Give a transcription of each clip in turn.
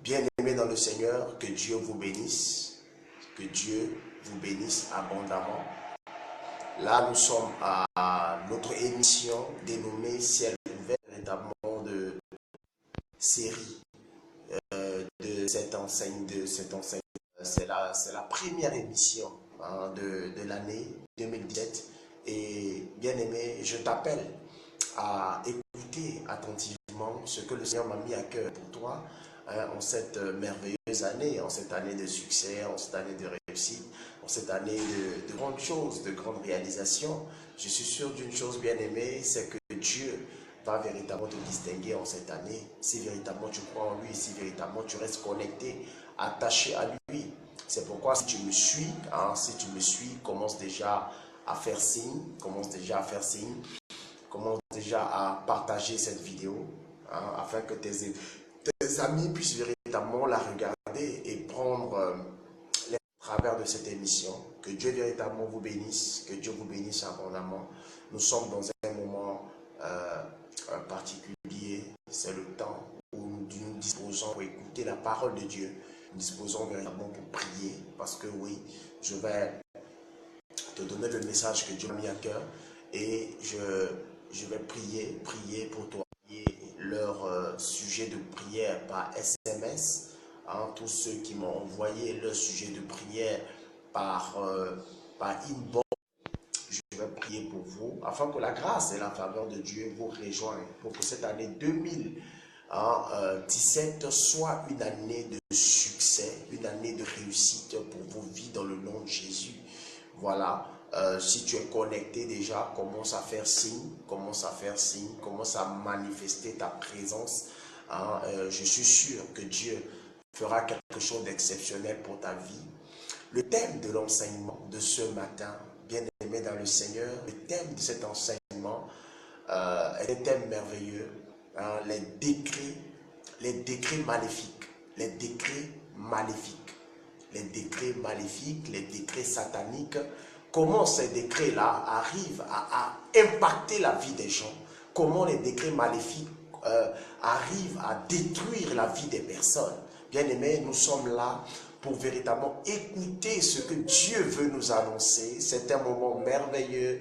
Bien-aimés dans le Seigneur, que Dieu vous bénisse, que Dieu vous bénisse abondamment. Là, nous sommes à notre émission dénommée Ciel ouvert, véritablement de série de cette enseigne. C'est la première émission de l'année 2017. Et bien-aimé, je t'appelle à écouter attentivement ce que le Seigneur m'a mis à cœur pour toi en cette merveilleuse année, en cette année de succès, en cette année de réussite, en cette année de grandes choses, de grandes réalisations. Je suis sûr d'une chose, bien-aimée, c'est que Dieu va véritablement te distinguer en cette année. Si véritablement tu crois en lui, si véritablement tu restes connecté, attaché à lui. C'est pourquoi si tu me suis, commence déjà à faire signe, commence déjà à partager cette vidéo, afin que tes amis puissent véritablement la regarder et prendre les travers de cette émission. Que Dieu véritablement vous bénisse, que Dieu vous bénisse abondamment. Nous sommes dans un moment particulier, c'est le temps où nous disposons pour écouter la parole de Dieu. Nous disposons véritablement pour prier, parce que oui, je vais te donner le message que Dieu m'a mis à cœur et je vais prier pour toi. Leur sujet de prière par SMS, tous ceux qui m'ont envoyé leur sujet de prière par inbox, je vais prier pour vous, afin que la grâce et la faveur de Dieu vous rejoignent, pour que cette année 2017 soit une année de succès, une année de réussite pour vos vies dans le nom de Jésus. Voilà. Si tu es connecté déjà, commence à faire signe, commence à manifester ta présence. Je suis sûr que Dieu fera quelque chose d'exceptionnel pour ta vie. Le thème de l'enseignement de ce matin, bien-aimé dans le Seigneur, le thème de cet enseignement est un thème merveilleux. Les décrets maléfiques, les décrets sataniques. Comment ces décrets-là arrivent à impacter la vie des gens? Comment les décrets maléfiques arrivent à détruire la vie des personnes? Bien-aimés, nous sommes là pour véritablement écouter ce que Dieu veut nous annoncer. C'est un moment merveilleux.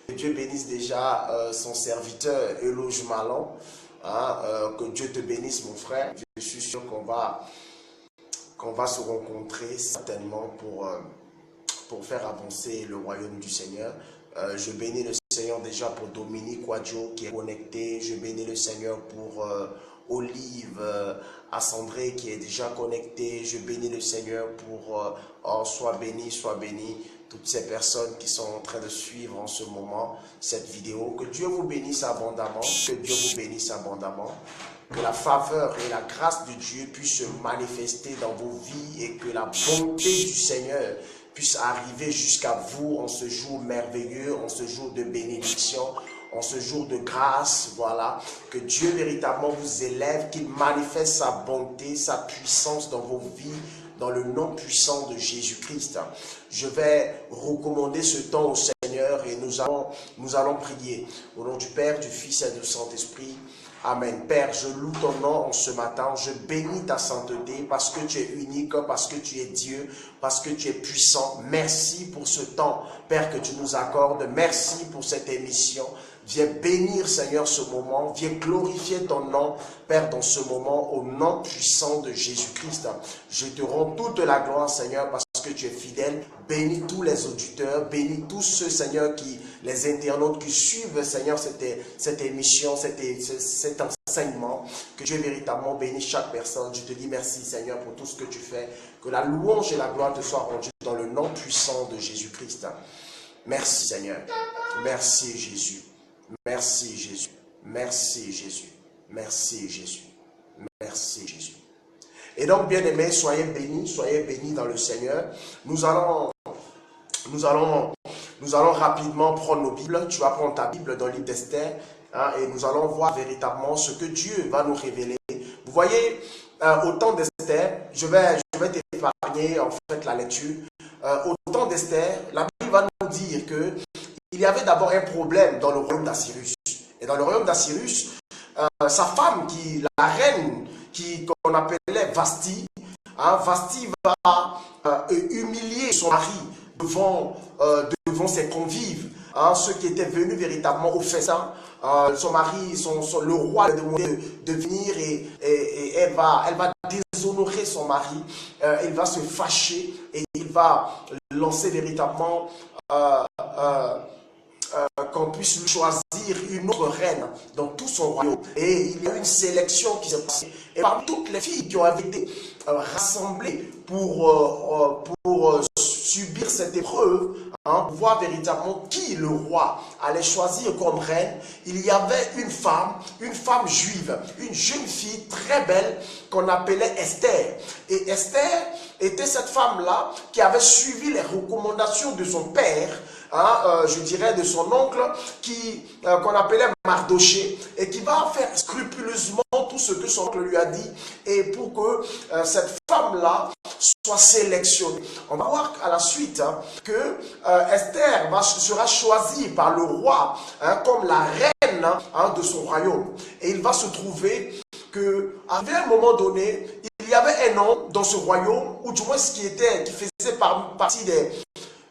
Que Dieu bénisse déjà son serviteur Eloge Malon. Que Dieu te bénisse, mon frère. Je suis sûr qu'on va se rencontrer certainement pour faire avancer le royaume du Seigneur. Je bénis le Seigneur déjà pour Dominique Wadjo qui est connecté. Je bénis le Seigneur pour Olive Assandré qui est déjà connecté. Je bénis le Seigneur pour sois béni, toutes ces personnes qui sont en train de suivre en ce moment cette vidéo. Que Dieu vous bénisse abondamment, que la faveur et la grâce de Dieu puissent se manifester dans vos vies et que la bonté du Seigneur puisse arriver jusqu'à vous en ce jour merveilleux, en ce jour de bénédiction, en ce jour de grâce. Voilà, que Dieu véritablement vous élève, qu'il manifeste sa bonté, sa puissance dans vos vies, dans le nom puissant de Jésus-Christ. Je vais recommander ce temps au Seigneur et nous allons prier. Au nom du Père, du Fils et du Saint-Esprit. Amen. Père, je loue ton nom en ce matin. Je bénis ta sainteté parce que tu es unique, parce que tu es Dieu, parce que tu es puissant. Merci pour ce temps, Père, que tu nous accordes. Merci pour cette émission. Viens bénir, Seigneur, ce moment. Viens glorifier ton nom, Père, dans ce moment, au nom puissant de Jésus-Christ. Je te rends toute la gloire, Seigneur, parce que tu es fidèle. Bénis tous les auditeurs, bénis tous ceux, Seigneur, les internautes qui suivent, Seigneur, cette émission, cet enseignement. Que Dieu véritablement bénisse chaque personne. Je te dis merci, Seigneur, pour tout ce que tu fais. Que la louange et la gloire te soient rendues dans le nom puissant de Jésus-Christ. Merci, Seigneur. Merci, Jésus. Merci, Jésus. Merci, Jésus. Merci, Jésus. Merci, Jésus. Et donc, bien-aimés, soyez bénis dans le Seigneur. Nous allons rapidement prendre nos Bibles. Tu vas prendre ta Bible dans le livre d'Esther et nous allons voir véritablement ce que Dieu va nous révéler. Vous voyez, au temps d'Esther, je vais t'épargner en fait la lecture. Au temps d'Esther, la Bible va nous dire que il y avait d'abord un problème dans le royaume d'Assyrus. Et dans le royaume d'Assyrus, sa femme, la reine qu'on appelait Vasti. Hein, Vasti va humilier son mari devant ses convives, hein, ceux qui étaient venus véritablement au festin. Son mari, le roi lui a demandé de venir et elle va déshonorer son mari. Il va se fâcher et il va lancer véritablement qu'on puisse lui choisir une autre reine dans tout son royaume. Et il y a eu une sélection qui s'est passée. Et parmi toutes les filles qui ont été rassemblées pour subir cette épreuve, hein, pour voir véritablement qui le roi allait choisir comme reine, il y avait une femme juive, une jeune fille très belle qu'on appelait Esther. Et Esther était cette femme-là qui avait suivi les recommandations de son père, hein, je dirais de son oncle, qu'on appelait Mardoché, et qui va faire scrupuleusement tout ce que son oncle lui a dit, et pour que cette femme-là soit sélectionnée. On va voir à la suite, hein, que Esther sera choisie par le roi, hein, comme la reine, hein, de son royaume. Et il va se trouver qu'à un moment donné, il y avait un homme dans ce royaume, ou du moins qui faisait partie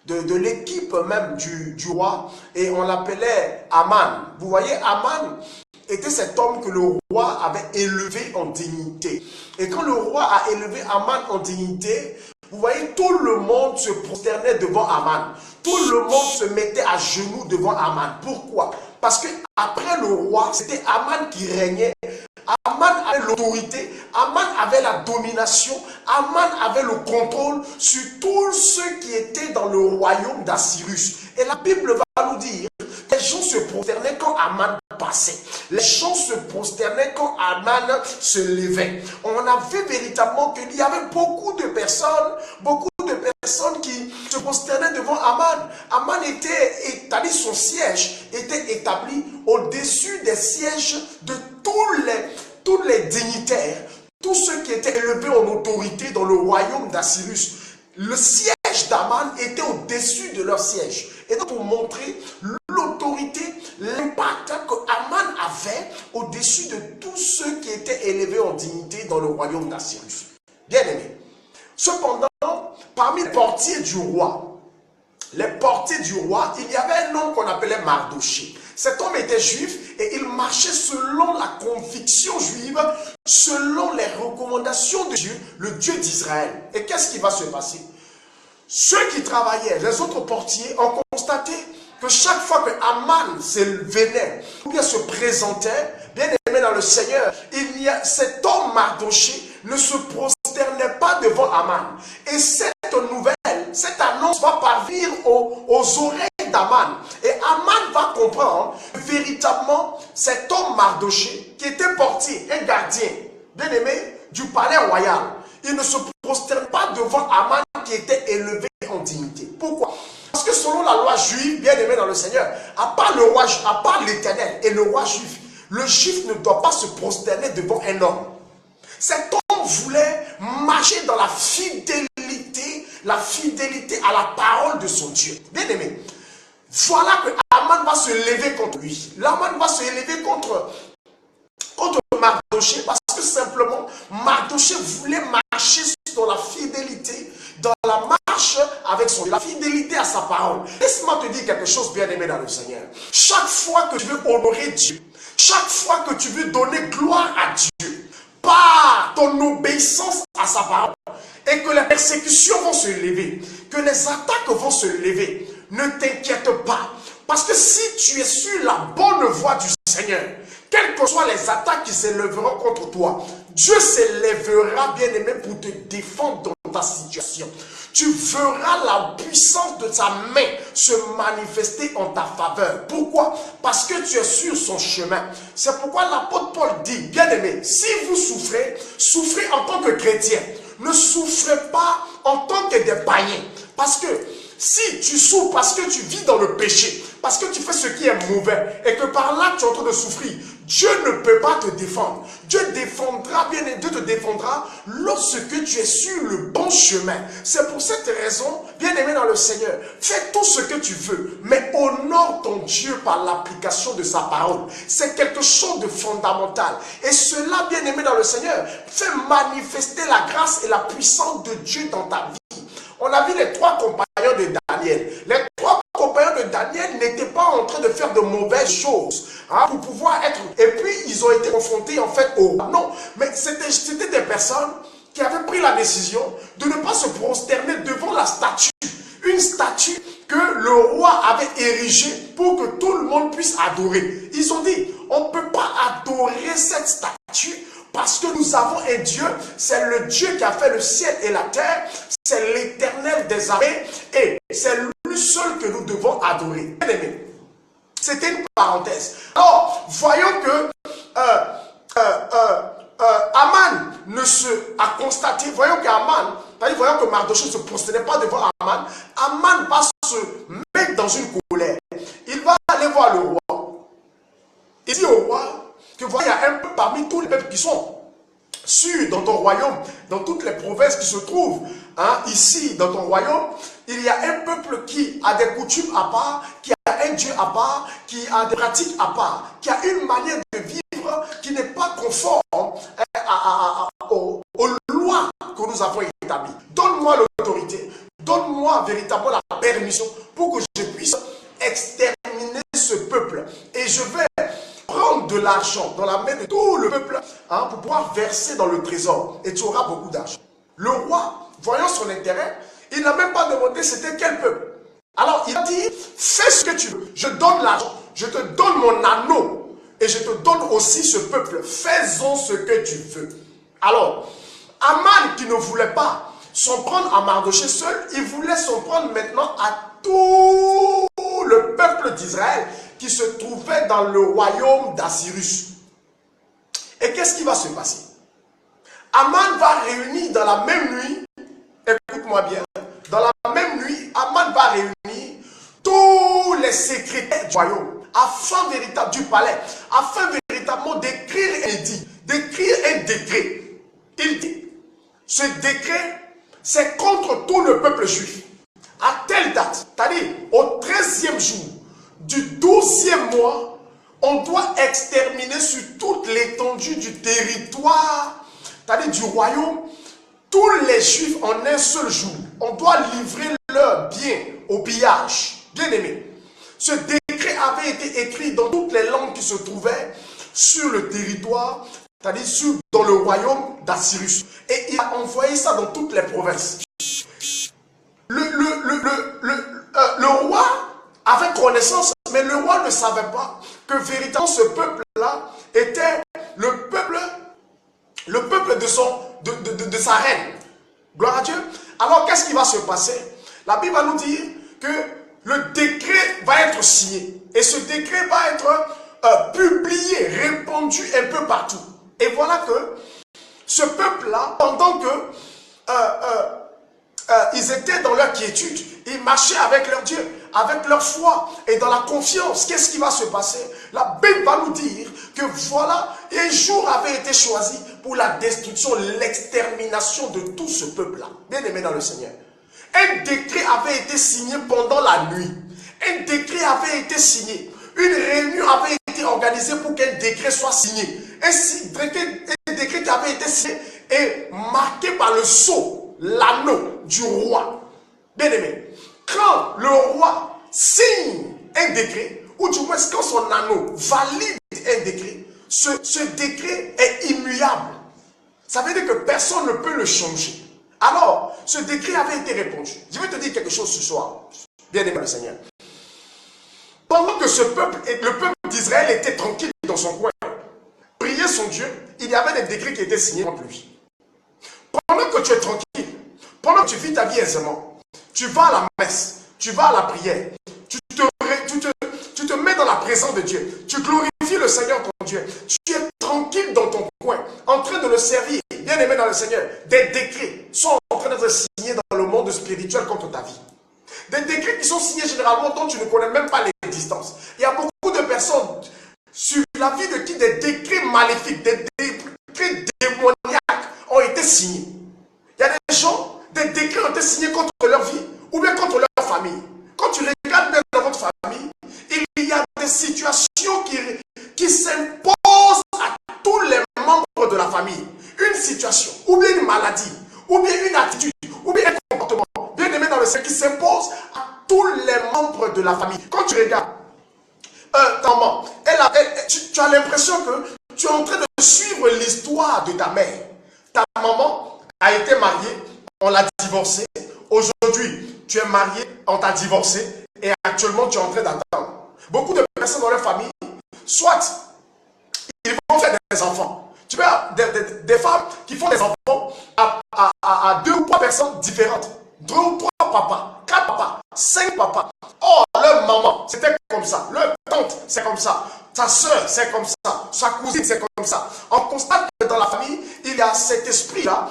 de l'équipe même du roi, et on l'appelait Aman. Vous voyez, Aman était cet homme que le roi avait élevé en dignité. Et quand le roi a élevé Aman en dignité, vous voyez, tout le monde se prosternait devant Aman. Tout le monde se mettait à genoux devant Aman. Pourquoi? Parce que après le roi, c'était Aman qui régnait. Aman avait l'autorité, Aman avait la domination, Aman avait le contrôle sur tous ceux qui étaient dans le royaume d'Assyrus. Et la Bible va nous dire que les gens se prosternaient quand Aman passait. Les gens se prosternaient quand Aman se levait. On a vu véritablement qu'il y avait beaucoup de personnes qui se prosternaient devant Aman. Aman son siège était établi au-dessus des sièges de tous les dignitaires, tous ceux qui étaient élevés en autorité dans le royaume d'Assyrus. Le siège d'Aman était au-dessus de leur siège. Et donc pour montrer l'autorité, l'impact que Aman avait au-dessus de tous ceux qui étaient élevés en dignité dans le royaume d'Assyrus. Bien aimé. Cependant, parmi les portiers du roi, il y avait un homme qu'on appelait Mardoché. Cet homme était juif et il marchait selon la conviction juive, selon les recommandations de Dieu, le Dieu d'Israël. Et qu'est-ce qui va se passer? Ceux qui travaillaient, les autres portiers, ont constaté que chaque fois que Aman venait ou bien se présentait, bien aimé dans le Seigneur, cet homme Mardoché ne se prosternait pas devant Aman. Et cette nouvelle, cette annonce va parvenir aux oreilles d'Aman. Et Aman va comprendre que véritablement cet homme Mardoché, qui était portier, un gardien, bien aimé, du palais royal, il ne se prosterne pas devant Aman qui était élevé en dignité. Pourquoi? Parce que selon la loi juive, bien aimé dans le Seigneur, à part l'Éternel et le roi juif, le juif ne doit pas se prosterner devant un homme. Cet homme voulait marcher dans la fidélité à la parole de son Dieu. Bien aimé, voilà que Aman va se lever contre lui. Aman va se lever contre Mardoché parce que simplement Mardoché voulait marcher dans la fidélité, dans la marche avec son Dieu, la fidélité à sa parole. Laisse-moi te dire quelque chose, bien aimé dans le Seigneur. Chaque fois que tu veux honorer Dieu, chaque fois que tu veux donner gloire à Dieu, par ton obéissance à sa parole, et que les persécutions vont se lever, que les attaques vont se lever, ne t'inquiète pas. Parce que si tu es sur la bonne voie du Seigneur, quelles que soient les attaques qui s'élèveront contre toi, Dieu s'élèvera, bien aimé, pour te défendre dans ta situation. Tu verras la puissance de sa main se manifester en ta faveur. Pourquoi? Parce que tu es sur son chemin. C'est pourquoi l'apôtre Paul dit, bien aimé, si vous souffrez, souffrez en tant que chrétien. Ne souffrez pas en tant que des païens. Parce que si tu souffres parce que tu vis dans le péché, parce que tu fais ce qui est mauvais, et que par là tu es en train de souffrir, Dieu ne peut pas te défendre. Dieu te défendra lorsque tu es sur le bon chemin. C'est pour cette raison, Bien-aimé dans le Seigneur, fais tout ce que tu veux, mais honore ton Dieu par l'application de sa parole. C'est quelque chose de fondamental. Et cela, bien-aimé dans le Seigneur, fait manifester la grâce et la puissance de Dieu dans ta vie. On a vu les 3 compagnons de Daniel. Les 3 compagnons de Daniel n'étaient pas en train de faire de mauvaises choses pour pouvoir être... Et puis, ils ont été confrontés en fait au... Non, mais c'était des personnes qui avaient pris la décision de ne pas se prosterner devant la statue. Une statue que le roi avait érigée pour que tout le monde puisse adorer. Ils ont dit, on ne peut pas adorer cette statue parce que nous avons un Dieu, c'est le Dieu qui a fait le ciel et la terre, c'est l'Éternel des armées et c'est lui seul que nous devons adorer. Bien aimé, c'était une parenthèse. Alors, voyons que Aman a constaté, voyons que Mardochée ne se prosternait pas devant Aman. Aman va se mettre dans une colère. Il va aller voir le roi. Il dit au roi que voilà, il y a un peu parmi tous les peuples qui sont sûrs dans ton royaume, dans toutes les provinces qui se trouvent ici dans ton royaume, il y a un peuple qui a des coutumes à part, qui a un Dieu à part, qui a des pratiques à part, qui a une manière de vivre qui n'est pas conforme aux lois que nous avons établies. Donne-moi l'autorité, donne-moi véritablement la permission pour que je puisse exterminer ce peuple. Et je vais prendre de l'argent dans la main de tout le peuple pour pouvoir verser dans le trésor. Et tu auras beaucoup d'argent. Le roi, voyant son intérêt, il n'a même pas demandé c'était quel peuple. Alors il a dit, fais ce que tu veux. Je donne l'argent, je te donne mon anneau et je te donne aussi ce peuple. Faisons ce que tu veux. Alors, Aman qui ne voulait pas s'en prendre à Mardochée seul, il voulait s'en prendre maintenant à tout le peuple d'Israël qui se trouvait dans le royaume d'Assyrus. Et qu'est-ce qui va se passer? Aman va réunir dans la même nuit, écoute-moi bien, dans la même nuit, Aman va réunir tous les secrétaires du royaume, afin véritablement du palais, afin véritablement d'écrire un édit, d'écrire un décret. Il dit, ce décret, c'est contre tout le peuple juif. À telle date, c'est-à-dire au 13e jour du 12e mois, on doit exterminer sur toute l'étendue du territoire, c'est-à-dire du royaume, tous les juifs en un seul jour. On doit livrer leurs biens au pillage. Bien aimé, ce décret avait été écrit dans toutes les langues qui se trouvaient sur le territoire, c'est-à-dire dans le royaume d'Assyrus. Et il a envoyé ça dans toutes les provinces. Le roi avait connaissance, mais le roi ne savait pas que véritablement ce peuple-là était le peuple de sa reine. Gloire à Dieu. Alors qu'est-ce qui va se passer? La Bible va nous dire que le décret va être signé. Et ce décret va être publié, répandu un peu partout. Et voilà que ce peuple-là, pendant que ils étaient dans leur quiétude, ils marchaient avec leur Dieu, avec leur foi et dans la confiance. Qu'est-ce qui va se passer? La Bible va nous dire que voilà, un jour avait été choisi pour la destruction, l'extermination de tout ce peuple-là. Bien aimé dans le Seigneur. Un décret avait été signé pendant la nuit. Un décret avait été signé. Une réunion avait été organisée pour qu'un décret soit signé. Un décret qui avait été signé et marqué par le sceau, l'anneau du roi. Bien aimé, quand le roi signe un décret, ou du moins quand son anneau valide un décret, ce décret est immuable. Ça veut dire que personne ne peut le changer. Alors, ce décret avait été répandu. Je vais te dire quelque chose ce soir, bien aimé le Seigneur. Pendant que le peuple d'Israël était tranquille dans son coin, priait son Dieu, il y avait des décrets qui étaient signés contre lui. Pendant que tu es tranquille, pendant que tu vis ta vie aisément, tu vas à la messe, tu vas à la prière, tu te mets dans la présence de Dieu, tu glorifies le Seigneur ton Dieu, tu es tranquille dans ton coin, en train de le servir, bien aimé dans le Seigneur. Des décrets sont en train d'être signés dans le monde spirituel contre ta vie. Des décrets qui sont signés généralement dont tu ne connais même pas l'existence. Il y a beaucoup de personnes sur la vie de qui des décrets maléfiques, des décrets démoniaques ont été signés. Il y a des gens, des décrets ont été signés contre leur vie ou bien situation, ou bien une maladie, ou bien une attitude, ou bien un comportement, bien aimé dans le Seigneur, qui s'impose à tous les membres de la famille. Quand tu regardes, ta maman, tu as l'impression que tu es en train de suivre l'histoire de ta mère. Ta maman a été mariée, on l'a divorcée. Aujourd'hui, tu es marié, on t'a divorcé et actuellement tu es en train d'attendre. Beaucoup de personnes dans leur famille, soit ils vont faire des enfants. Tu vois, des femmes qui font des enfants à 2 ou 3 personnes différentes. 2 ou 3 papas, 4 papas, 5 papas. Oh, leur maman, c'était comme ça. Leur tante, c'est comme ça. Sa soeur, c'est comme ça. Sa cousine, c'est comme ça. On constate que dans la famille, il y a cet esprit-là.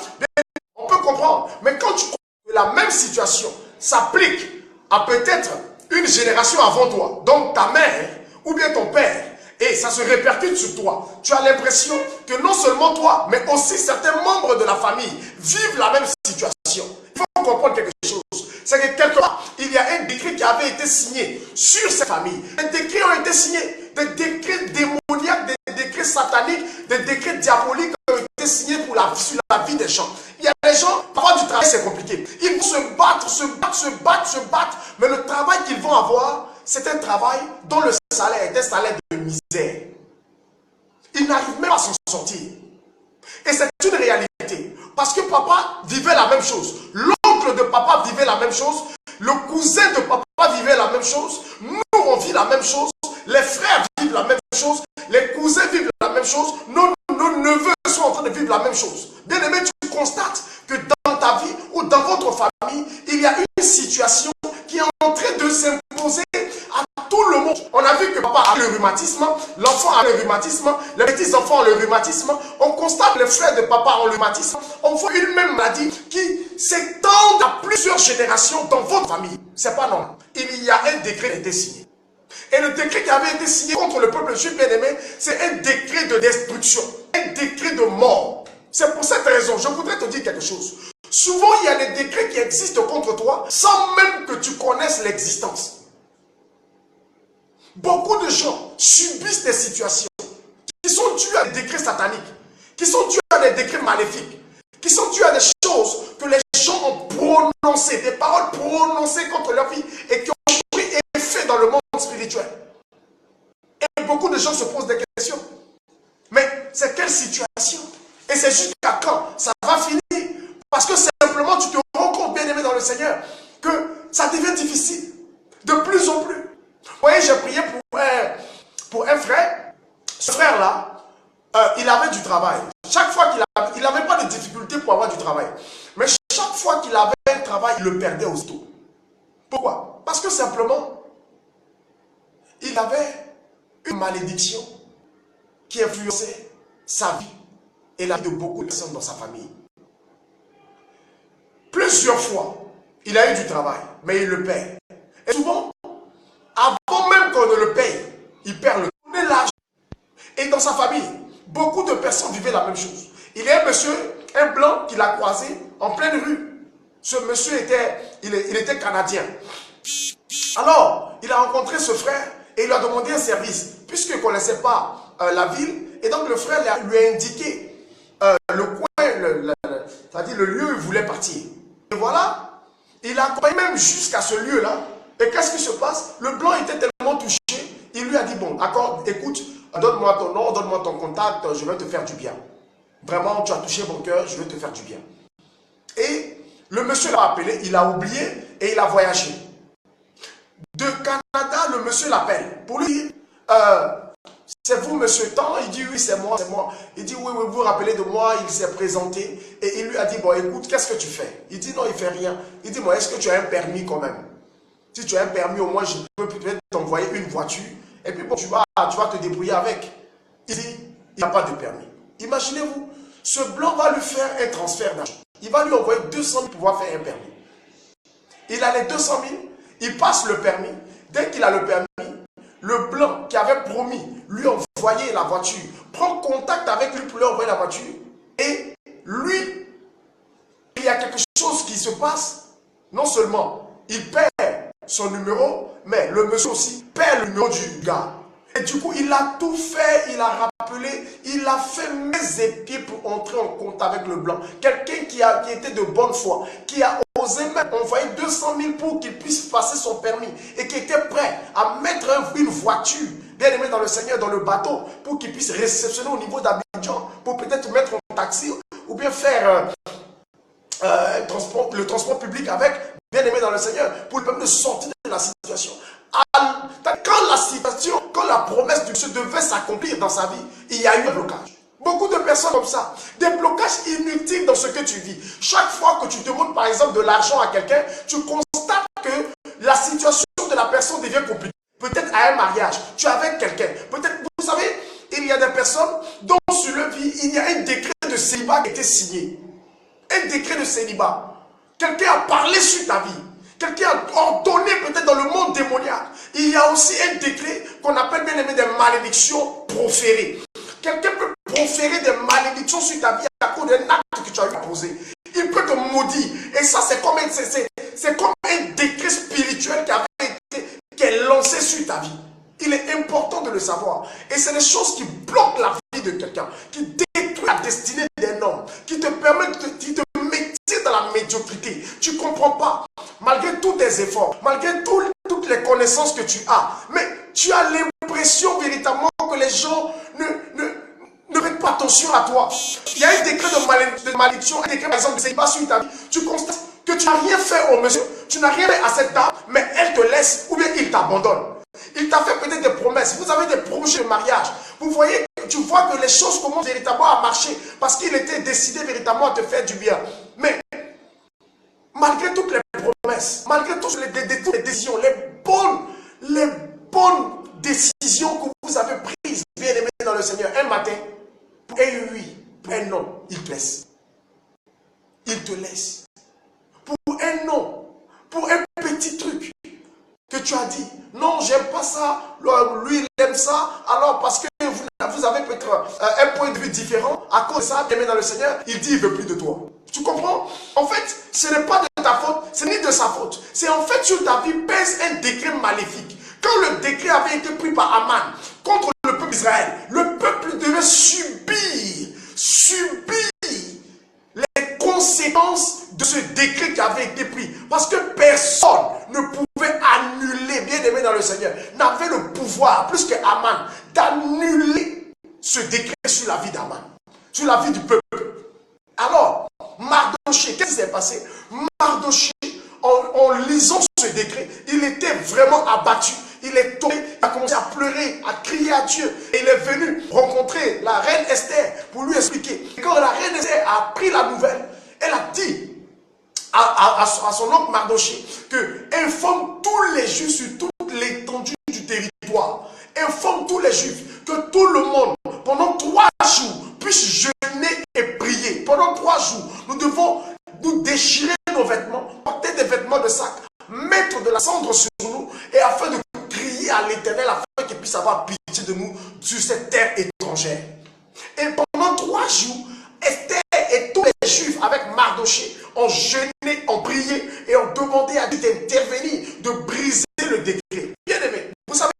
On peut comprendre. Mais quand tu comprends que la même situation s'applique à peut-être une génération avant toi, donc ta mère ou bien ton père, et ça se répercute sur toi, tu as l'impression que non seulement toi, mais aussi certains membres de la famille vivent la même situation. Il faut comprendre quelque chose. C'est que quelque part, il y a un décret qui avait été signé sur ces familles. Des décrets ont été signés, des décrets démoniaques, des décrets sataniques, des décrets diaboliques ont été signés sur la vie des gens. Il y a des gens, avoir du travail c'est compliqué. Ils vont se battre, mais le travail qu'ils vont avoir, c'est un travail dont le salaire est un salaire de misère. Ils n'arrivent même pas à s'en sortir. Et c'est une réalité. Parce que papa vivait la même chose. L'oncle de papa vivait la même chose. Le cousin de papa vivait la même chose. Nous, on vit la même chose. Les frères vivent la même chose. Les cousins vivent la même chose. Nos neveux sont en train de vivre la même chose. Bien aimé, tu constates que dans ta vie ou dans votre famille, il y a une situation qui est en train de s'imposer à tout le monde. On a vu que papa a le rhumatisme, l'enfant a le rhumatisme, les petits-enfants ont le rhumatisme. On constate que les frères de papa ont le rhumatisme. On voit une même maladie qui s'étend à plusieurs générations dans votre famille. C'est pas normal. Il y a un décret qui a été signé. Et le décret qui avait été signé contre le peuple juif bien-aimé, c'est un décret de destruction, un décret de mort. C'est pour cette raison, je voudrais te dire quelque chose. Souvent, il y a des décrets qui existent contre toi sans même que tu connaisses l'existence. Beaucoup de gens subissent des situations qui sont dues à des décrets sataniques, qui sont dues à des décrets maléfiques, qui sont dues à des choses que les gens ont prononcées, des paroles prononcées contre leur vie et qui ont pris effet dans le monde spirituel. Et beaucoup de gens se posent des questions. Mais c'est quelle situation? Et c'est jusqu'à quand ça va finir? Parce que simplement tu te rends compte, bien aimé dans le Seigneur, que ça devient difficile. De plus en plus. Vous voyez, j'ai prié pour un frère. Ce frère-là, il avait du travail. Chaque fois il n'avait pas de difficulté pour avoir du travail. Mais chaque fois qu'il avait un travail, il le perdait aussitôt. Pourquoi? Parce que simplement, il avait une malédiction qui influençait sa vie et la vie de beaucoup de personnes dans sa famille. Plusieurs fois, il a eu du travail, mais il le perd. Et souvent, avant même qu'on ne le paye, il perd l'argent. Et dans sa famille, beaucoup de personnes vivaient la même chose. Il y a un monsieur, un blanc, qu'il a croisé en pleine rue. Ce monsieur il était canadien. Alors, il a rencontré ce frère et il lui a demandé un service, puisqu'il ne connaissait pas la ville. Et donc, le frère lui a indiqué le coin, c'est-à-dire le lieu où il voulait partir. Et voilà, il a accompagné même jusqu'à ce lieu-là. Et qu'est-ce qui se passe? Le blanc était tellement touché, il lui a dit, bon, d'accord, écoute, donne-moi ton nom, donne-moi ton contact, je vais te faire du bien. Vraiment, tu as touché mon cœur, je vais te faire du bien. Et le monsieur l'a appelé, il a oublié et il a voyagé. De Canada, le monsieur l'appelle pour lui dire, c'est vous, monsieur Tant? Il dit, oui, c'est moi, c'est moi. Il dit, oui, oui, vous vous rappelez de moi? Il s'est présenté et il lui a dit, bon, écoute, qu'est-ce que tu fais? Il dit, non, il ne fait rien. Il dit, moi, est-ce que tu as un permis quand même? Si tu as un permis, au moins, je peux peut-être t'envoyer une voiture. Et puis, bon, tu vas te débrouiller avec. Il dit, il n'a pas de permis. Imaginez-vous, ce blanc va lui faire un transfert d'argent. Il va lui envoyer 200 000 pour pouvoir faire un permis. Il a les 200 000, il passe le permis. Dès qu'il a le permis, le blanc qui avait promis lui envoyer la voiture, prend contact avec lui pour lui envoyer la voiture. Et lui, il y a quelque chose qui se passe. Non seulement il perd son numéro, mais le monsieur aussi perd le numéro du gars. Et du coup, il a tout fait, il a rappelé, il a fait mes épieds pour entrer en compte avec le blanc. Quelqu'un qui était de bonne foi, qui a osé même envoyer 200 000 pour qu'il puisse passer son permis et qui était prêt à mettre une voiture, bien aimé dans le Seigneur, dans le bateau, pour qu'il puisse réceptionner au niveau d'Abidjan, pour peut-être mettre en taxi ou bien faire le transport public avec, bien aimé dans le Seigneur, pour lui permettre de sortir de la situation. Quand la promesse de Dieu devait s'accomplir dans sa vie, il y a eu un blocage. Beaucoup de personnes comme ça, des blocages inutiles dans ce que tu vis. Chaque fois que tu demandes par exemple de l'argent à quelqu'un, tu constates que la situation de la personne devient compliquée. Peut-être à un mariage, tu es avec quelqu'un. Peut-être, vous savez, il y a des personnes dont sur leur vie, il y a un décret de célibat qui a été signé. Un décret de célibat. Quelqu'un a parlé sur ta vie. Quelqu'un a ordonné peut-être dans le monde démoniaque. Il y a aussi un décret qu'on appelle bien aimé des malédictions proférées. Quelqu'un peut proférer des malédictions sur ta vie à cause d'un acte que tu as eu à poser. Il peut te maudire. Et ça, c'est comme un décret spirituel qui est lancé sur ta vie. Il est important de le savoir. Et c'est des choses qui bloquent la vie de quelqu'un, qui détruisent la destinée d'un homme, qui te permettent de mettre dans la médiocrité. Tu ne comprends pas. Malgré tous tes efforts, malgré toutes les connaissances que tu as, mais tu as l'impression véritablement que les gens ne prêtent pas attention à toi. Il y a un décret de malédiction, un décret par exemple de célibat sur ta vie. Tu constates que tu n'as rien fait au monsieur, tu n'as rien fait à cette dame, mais elle te laisse ou bien il t'abandonne. Il t'a fait peut-être des promesses. Vous avez des projets de mariage. Vous voyez, tu vois que les choses commencent véritablement à marcher parce qu'il était décidé véritablement à te faire du bien. Mais malgré toutes les promesses, malgré toutes les décisions, les bonnes décisions que vous avez prises, bien aimé dans le Seigneur, un matin, un oui, un non, il te laisse. Il te laisse. Pour un non, pour un petit truc que tu as dit, non, j'aime pas ça, lui, il aime ça, alors parce que vous avez peut-être un point de vue différent, à cause de ça, bien aimé dans le Seigneur, il dit, il veut plus de toi. Tu comprends? En fait, ce n'est pas de ta faute, ce n'est ni de sa faute. C'est en fait sur ta vie pèse un décret maléfique. Quand le décret avait été pris par Aman contre le peuple d'Israël, le peuple devait subir les conséquences de ce décret qui avait été pris. Parce que personne ne pouvait annuler, bien aimé dans le Seigneur, n'avait le pouvoir, plus que Aman, d'annuler ce décret sur la vie d'Aman, sur la vie du peuple. Alors, Mardoché, qu'est-ce qui s'est passé? Mardoché, en lisant ce décret, il était vraiment abattu. Il est tombé, il a commencé à pleurer, à crier à Dieu. Et il est venu rencontrer la reine Esther pour lui expliquer. Et quand la reine Esther a appris la nouvelle, elle a dit à son oncle Mardoché que informe tous les Juifs sur toute l'étendue du territoire. Informe tous les Juifs que tout le monde, pendant 3 jours, puisse jeûner et prier. Pendant 3 jours, nous devons nous déchirer nos vêtements, porter des vêtements de sac, mettre de la cendre sur nous, et afin de crier à l'Éternel, afin qu'il puisse avoir pitié de nous sur cette terre étrangère. Et pendant 3 jours, Esther et tous les Juifs avec Mardoché ont jeûné, ont prié et ont demandé à Dieu d'intervenir, de briser le décret. Bien aimé, vous savez,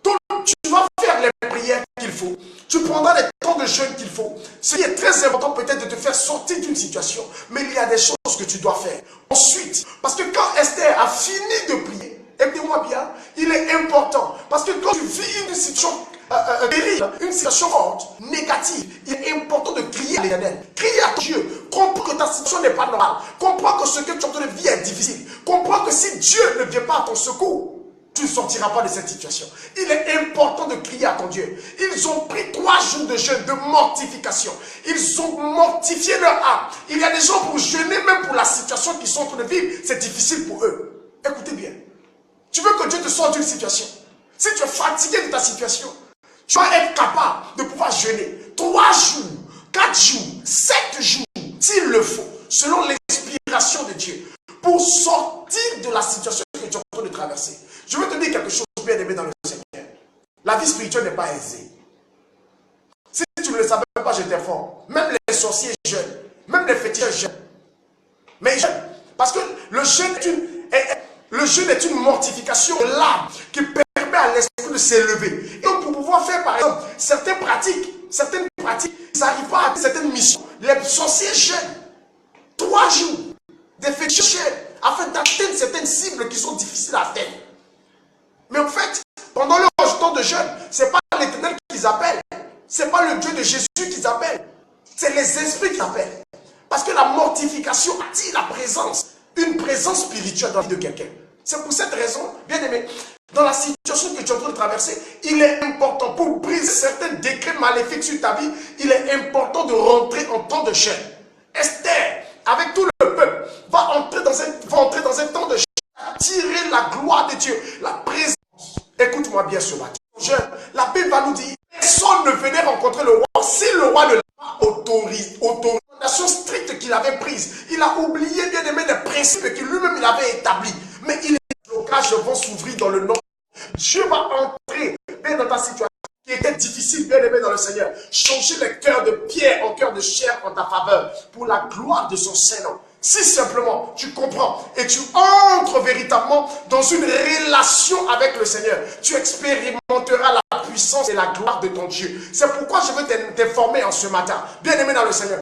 tu vas faire les prières qu'il faut. Tu prendras les temps de jeûne qu'il faut. Ce qui est très important peut-être de te faire sortir d'une situation. Mais il y a des choses que tu dois faire. Ensuite, parce que quand Esther a fini de prier, écoutez-moi bien, il est important. Parce que quand tu vis une situation terrible, une situation forte, négative, il est important de crier à l'Éternel. Crier à Dieu. Comprends que ta situation n'est pas normale. Comprends que ce que tu es en train de vivre est difficile. Comprends que si Dieu ne vient pas à ton secours, tu ne sortiras pas de cette situation. Il est important de crier à ton Dieu. Ils ont pris 3 jours de jeûne, de mortification. Ils ont mortifié leur âme. Il y a des gens pour jeûner, même pour la situation qu'ils sont en train de vivre, c'est difficile pour eux. Écoutez bien. Tu veux que Dieu te sorte d'une situation. Si tu es fatigué de ta situation, tu vas être capable de pouvoir jeûner 3 jours, 4 jours, 7 jours, s'il le faut, selon l'inspiration de Dieu, pour sortir de la situation que tu es en train de traverser. Je veux te dire quelque chose bien aimé dans le Seigneur. La vie spirituelle n'est pas aisée. Si tu ne le savais pas, je t'informe. Même les sorciers jeûnent. Même les féticheurs jeûnent. Mais ils jeûnent. Parce que le jeûne est une mortification de l'âme qui permet à l'esprit de s'élever. Et donc pour pouvoir faire par exemple certaines pratiques, ils n'arrivent pas à atteindre certaines missions. Les sorciers jeûnent 3 jours d'effectuer afin d'atteindre certaines cibles qui sont difficiles à atteindre. Mais en fait, pendant leur temps de jeûne, ce n'est pas l'Éternel qu'ils appellent. Ce n'est pas le Dieu de Jésus qu'ils appellent. C'est les esprits qu'ils appellent. Parce que la mortification attire la présence, une présence spirituelle dans la vie de quelqu'un. C'est pour cette raison, bien aimé, dans la situation que tu es en train de traverser, il est important pour briser certains décrets maléfiques sur ta vie, il est important de rentrer en temps de jeûne. Esther, avec tout le peuple, va entrer dans un temps de jeûne, attirer la gloire de Dieu, la présence. Écoute-moi bien ce matin. La Bible va nous dire, personne ne venait rencontrer le roi si le roi ne l'a pas autorisé. L'autorisation stricte qu'il avait prise. Il a oublié, bien aimé, les principes qu'il lui-même il avait établis. Mais les blocages vont s'ouvrir dans le nom. Dieu va entrer bien dans ta situation qui était difficile, bien aimé dans le Seigneur. Changer les cœurs de pierre en cœur de chair en ta faveur pour la gloire de son Saint-Nom. Si simplement tu comprends et tu entres véritablement dans une relation avec le Seigneur, tu expérimenteras la puissance et la gloire de ton Dieu. C'est pourquoi je veux t'informer en ce matin, bien aimé dans le Seigneur.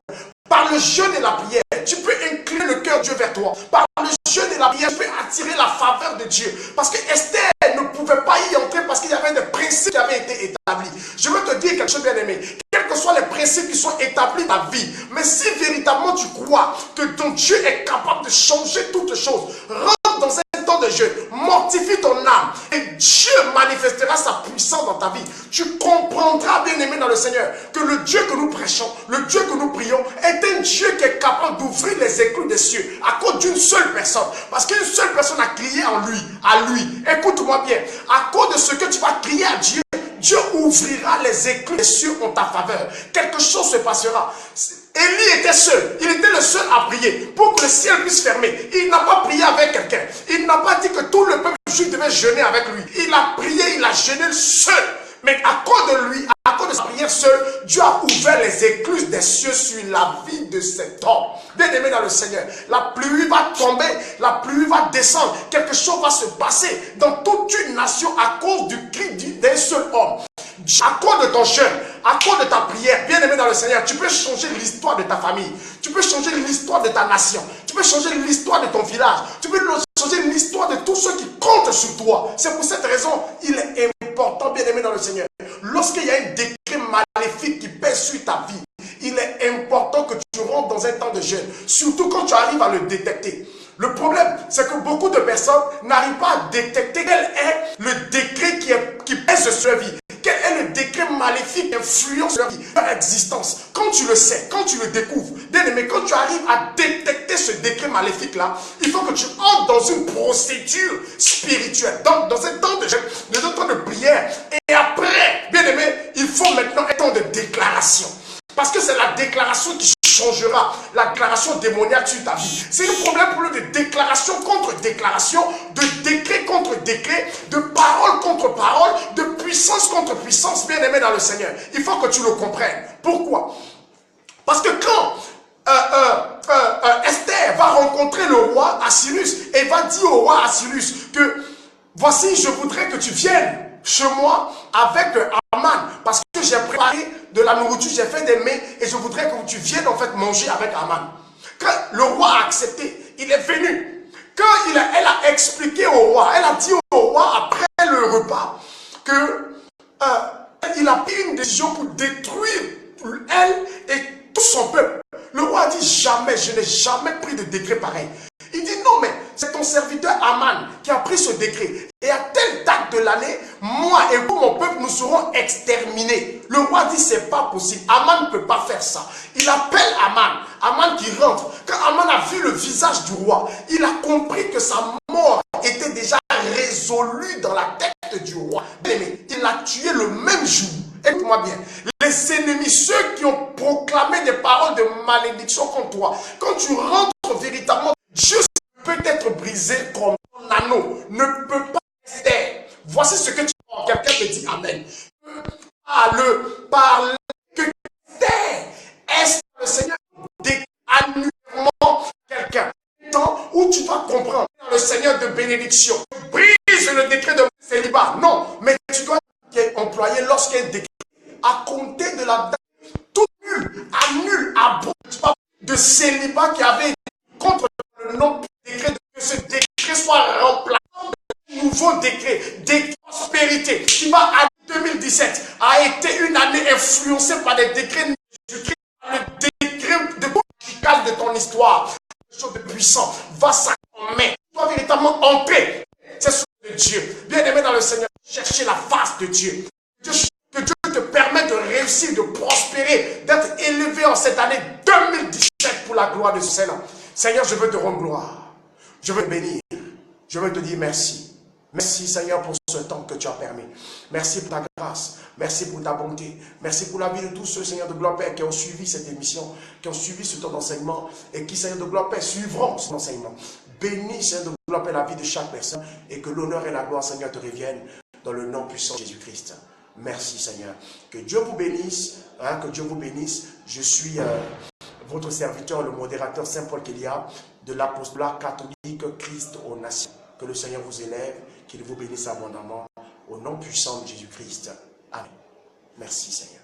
Par le jeûne et la prière, tu peux incliner le cœur de Dieu vers toi. Par le jeûne et la prière, tu peux attirer la faveur de Dieu. Parce que Esther ne pouvait pas y entrer parce qu'il y avait des principes qui avaient été établis. Je veux te dire quelque chose, bien aimé. Quels que soient les principes qui sont établis dans ta vie, mais si véritablement tu crois que ton Dieu est capable de changer toutes choses, rentre dans un temps de jeûne, mortifie ton âme et Dieu manifestera sa puissance dans ta vie. Tu comprendras, bien aimé dans le Seigneur, que le Dieu que nous prêchons, le Dieu que nous prions, est un Dieu qui est capable d'ouvrir les écluses des cieux à cause d'une seule personne. Parce qu'une seule personne a crié en lui, à lui. Écoute-moi bien, à cause de ce que tu vas crier à Dieu, Dieu ouvrira les écluses des cieux en ta faveur. Quelque chose se passera. Élie était seul. Il était le seul à prier pour que le ciel puisse fermer. Il n'a pas prié avec quelqu'un. Il n'a pas dit que tout le peuple juif devait jeûner avec lui. Il a prié, il a jeûné seul. Mais à cause de lui, à cause de sa prière seule, Dieu a ouvert les écluses des cieux sur la vie de cet homme. Bien aimé dans le Seigneur, la pluie va tomber, la pluie va descendre. Quelque chose va se passer dans toute une nation à cause du cri d'un seul homme. À cause de ton jeûne, à cause de ta prière, bien aimé dans le Seigneur, tu peux changer l'histoire de ta famille. Tu peux changer l'histoire de ta nation. Tu peux changer l'histoire de ton village. Tu peux changer l'histoire de tous ceux qui comptent sur toi. C'est pour cette raison, il est important, bien aimé dans le Seigneur. Lorsqu'il y a un décret maléfique qui pèse sur ta vie, il est important que tu rentres dans un temps de jeûne. Surtout quand tu arrives à le détecter. Le problème, c'est que beaucoup de personnes n'arrivent pas à détecter quel est le décret qui pèse sur leur vie. Quel est le décret maléfique qui influence leur vie, leur existence. Quand tu le sais, quand tu le découvres, bien aimé, quand tu arrives à détecter ce décret maléfique-là, il faut que tu entres dans une procédure spirituelle, dans un temps de jeûne, dans un temps de prière. Et après, bien aimé, il faut maintenant un temps de déclaration. Parce que c'est la déclaration qui changera, la déclaration démoniaque sur ta vie. C'est un problème de déclaration contre déclaration, de décret contre décret, de parole contre parole, de puissance contre puissance, bien aimé dans le Seigneur. Il faut que tu le comprennes. Pourquoi? Parce que quand Esther va rencontrer le roi Assyrus et va dire au roi Assyrus que voici, je voudrais que tu viennes chez moi avec Aman, parce que j'ai préparé de la nourriture, j'ai fait des mets et je voudrais que tu viennes en fait manger avec Aman. Quand le roi a accepté, il est venu. Quand elle a expliqué au roi, elle a dit au roi après le repas que il a pris une décision pour détruire elle et tout son peuple. Le roi a dit jamais, je n'ai jamais pris de décret pareil. Il dit non, mais c'est ton serviteur Aman qui a pris ce décret. Et à telle date de l'année, moi et vous, mon peuple, nous serons exterminés. Le roi dit c'est pas possible. Aman ne peut pas faire ça. Il appelle Aman. Aman qui rentre. Quand Aman a vu le visage du roi, il a compris que sa mort était déjà résolue dans la tête du roi. Il l'a tué le même jour. Écoute-moi bien. Les ennemis, ceux qui ont proclamé des paroles de malédiction contre toi, quand tu rentres véritablement, Dieu peut être brisé comme un anneau, ne peut pas rester. Voici ce que tu vois. Quelqu'un te dit Amen. Parle que est le Seigneur annuellement quelqu'un. Temps où tu dois comprendre le Seigneur de bénédiction. Brise le décret de célibat. Non, mais tu dois employé lorsqu'un décret, à compter de la date, tout nul, annule, abroge de célibat qui avait contre le nom du décret, que ce décret soit remplacé par un nouveau décret, décret de prospérité, qui va à 2017, a été une année influencée par des décrets de Jésus-Christ, le décret de ton histoire, quelque chose de puissant, va s'accomplir. Toi véritablement en paix. C'est ce de Dieu. Bien aimé dans le Seigneur, chercher la face de Dieu. Que Dieu te permette de réussir, de prospérer, d'être élevé en cette année 2017 pour la gloire de son Seigneur. Seigneur, je veux te rendre gloire. Je veux te bénir. Je veux te dire merci. Merci Seigneur pour ce temps que tu as permis. Merci pour ta grâce. Merci pour ta bonté. Merci pour la vie de tous ceux, Seigneur de gloire Père, qui ont suivi cette émission, qui ont suivi ce temps d'enseignement et qui, Seigneur de gloire Père, suivront son enseignement. Bénis, Seigneur de gloire Père, la vie de chaque personne et que l'honneur et la gloire, Seigneur, te reviennent dans le nom puissant de Jésus-Christ. Merci Seigneur. Que Dieu vous bénisse. Que Dieu vous bénisse. Je suis votre serviteur, le modérateur Saint-Paul Kélia de l'apostolat catholique Christ aux nations. Que le Seigneur vous élève, qu'il vous bénisse abondamment au nom puissant de Jésus-Christ. Amen. Merci Seigneur.